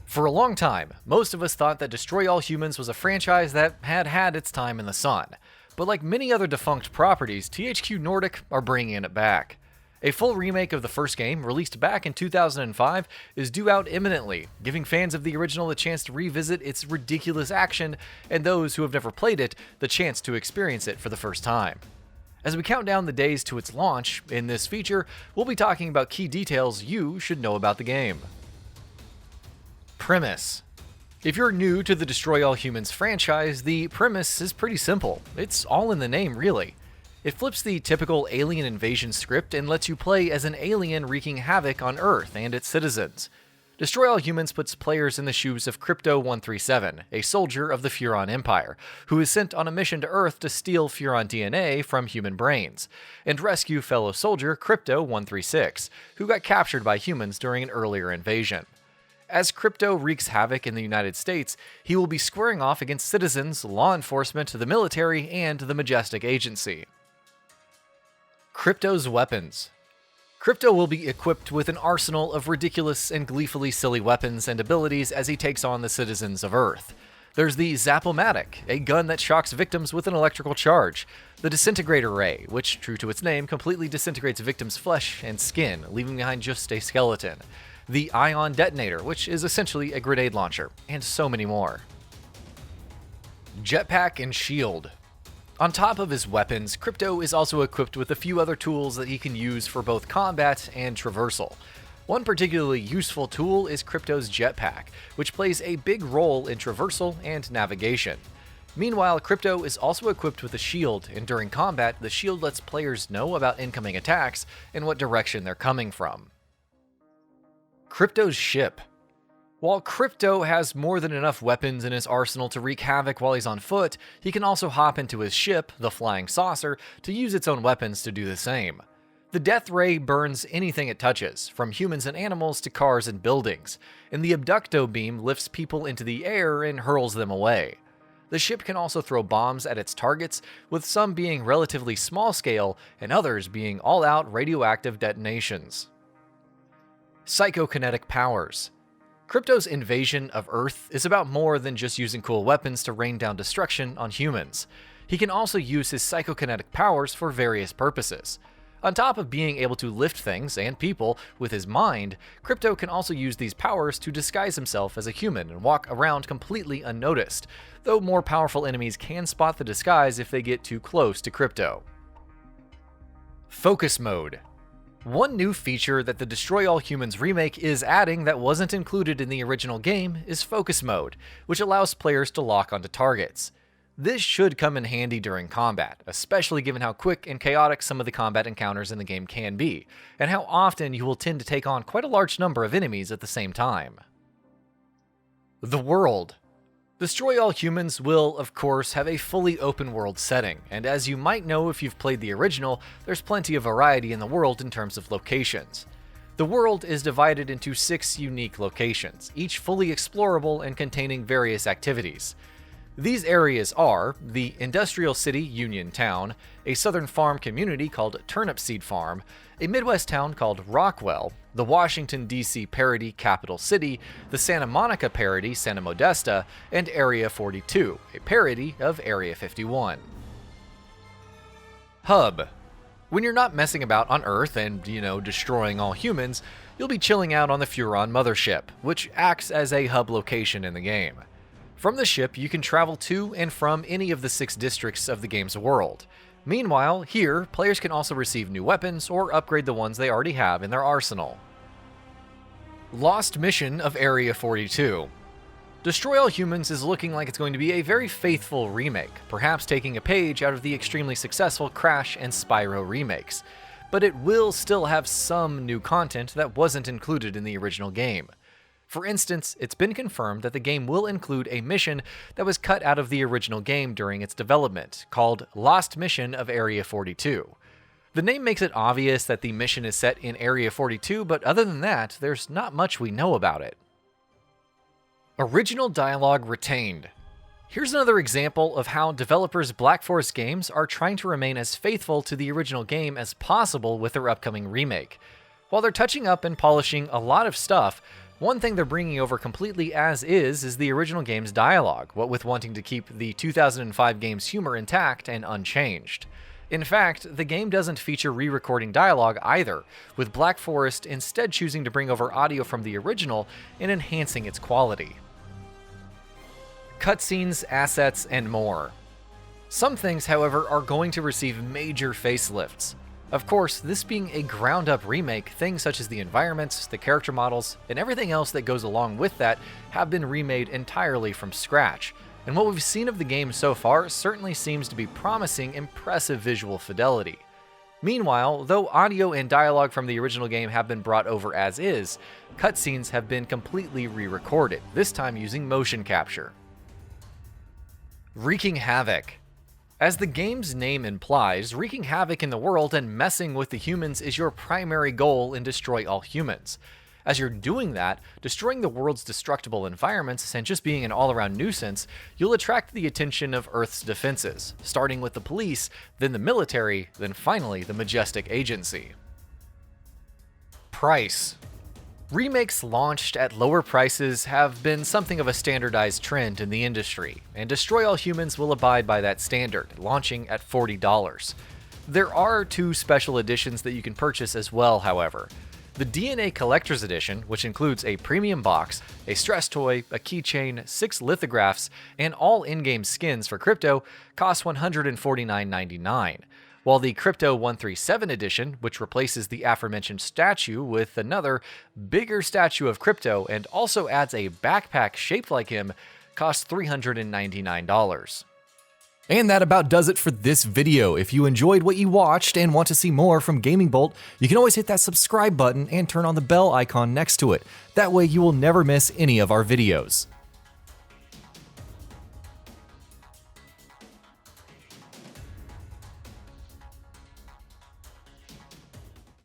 For a long time, most of us thought that Destroy All Humans was a franchise that had had its time in the sun. But like many other defunct properties, THQ Nordic are bringing it back. A full remake of the first game, released back in 2005, is due out imminently, giving fans of the original a chance to revisit its ridiculous action, and those who have never played it, the chance to experience it for the first time. As we count down the days to its launch, in this feature, we'll be talking about key details you should know about the game. Premise. If you're new to the Destroy All Humans franchise, the premise is pretty simple. It's all in the name, really. It flips the typical alien invasion script and lets you play as an alien wreaking havoc on Earth and its citizens. Destroy All Humans puts players in the shoes of Crypto-137, a soldier of the Furon Empire, who is sent on a mission to Earth to steal Furon DNA from human brains, and rescue fellow soldier Crypto-136, who got captured by humans during an earlier invasion. As Crypto wreaks havoc in the United States, he will be squaring off against citizens, law enforcement, the military, and the Majestic Agency. Crypto's weapons. Crypto will be equipped with an arsenal of ridiculous and gleefully silly weapons and abilities as he takes on the citizens of Earth. There's the Zap-O-Matic, a gun that shocks victims with an electrical charge. The Disintegrator Ray, which, true to its name, completely disintegrates victims' flesh and skin, leaving behind just a skeleton. The Ion Detonator, which is essentially a grenade launcher, and so many more. Jetpack and Shield. On top of his weapons, Crypto is also equipped with a few other tools that he can use for both combat and traversal. One particularly useful tool is Crypto's Jetpack, which plays a big role in traversal and navigation. Meanwhile, Crypto is also equipped with a shield, and during combat, the shield lets players know about incoming attacks and what direction they're coming from. Crypto's ship. While Crypto has more than enough weapons in his arsenal to wreak havoc while he's on foot, he can also hop into his ship, the Flying Saucer, to use its own weapons to do the same. The Death Ray burns anything it touches, from humans and animals to cars and buildings, and the Abducto Beam lifts people into the air and hurls them away. The ship can also throw bombs at its targets, with some being relatively small scale and others being all-out radioactive detonations. Psychokinetic powers. Crypto's invasion of Earth is about more than just using cool weapons to rain down destruction on humans. He can also use his psychokinetic powers for various purposes. On top of being able to lift things and people with his mind, Crypto can also use these powers to disguise himself as a human and walk around completely unnoticed, though more powerful enemies can spot the disguise if they get too close to Crypto. Focus mode. One new feature that the Destroy All Humans remake is adding that wasn't included in the original game is Focus Mode, which allows players to lock onto targets. This should come in handy during combat, especially given how quick and chaotic some of the combat encounters in the game can be, and how often you will tend to take on quite a large number of enemies at the same time. The world. Destroy All Humans will, of course, have a fully open world setting, and as you might know if you've played the original, there's plenty of variety in the world in terms of locations. The world is divided into 6 unique locations, each fully explorable and containing various activities. These areas are the industrial city Union Town, a southern farm community called Turnip Seed Farm, a Midwest town called Rockwell, the Washington, D.C. parody Capital City, the Santa Monica parody Santa Modesta, and Area 42, a parody of Area 51. Hub. When you're not messing about on Earth and, destroying all humans, you'll be chilling out on the Furon mothership, which acts as a hub location in the game. From the ship, you can travel to and from any of the 6 districts of the game's world. Meanwhile, here, players can also receive new weapons or upgrade the ones they already have in their arsenal. Lost Mission of Area 42. Destroy All Humans is looking like it's going to be a very faithful remake, perhaps taking a page out of the extremely successful Crash and Spyro remakes, but it will still have some new content that wasn't included in the original game. For instance, it's been confirmed that the game will include a mission that was cut out of the original game during its development, called Lost Mission of Area 42. The name makes it obvious that the mission is set in Area 42, but other than that, there's not much we know about it. Original dialogue retained. Here's another example of how developers Black Forest Games are trying to remain as faithful to the original game as possible with their upcoming remake. While they're touching up and polishing a lot of stuff, One thing they're bringing over completely as is the original game's dialogue, what with wanting to keep the 2005 game's humor intact and unchanged. In fact, the game doesn't feature re-recording dialogue either, with Black Forest instead choosing to bring over audio from the original and enhancing its quality. Cutscenes, assets, and more. Some things, however, are going to receive major facelifts. Of course, this being a ground-up remake, things such as the environments, the character models, and everything else that goes along with that have been remade entirely from scratch, and what we've seen of the game so far certainly seems to be promising impressive visual fidelity. Meanwhile, though audio and dialogue from the original game have been brought over as is, cutscenes have been completely re-recorded, this time using motion capture. Wreaking Havoc. As the game's name implies, wreaking havoc in the world and messing with the humans is your primary goal in Destroy All Humans. As you're doing that, destroying the world's destructible environments and just being an all-around nuisance, you'll attract the attention of Earth's defenses, starting with the police, then the military, then finally the majestic agency. Price. Remakes launched at lower prices have been something of a standardized trend in the industry, and Destroy All Humans will abide by that standard, launching at $40. There are 2 special editions that you can purchase as well, however. The DNA Collector's Edition, which includes a premium box, a stress toy, a keychain, 6 lithographs, and all in-game skins for crypto, costs $149.99. While the Crypto 137 edition, which replaces the aforementioned statue with another, bigger statue of Crypto and also adds a backpack shaped like him, costs $399. And that about does it for this video. If you enjoyed what you watched and want to see more from GamingBolt, you can always hit that subscribe button and turn on the bell icon next to it. That way you will never miss any of our videos.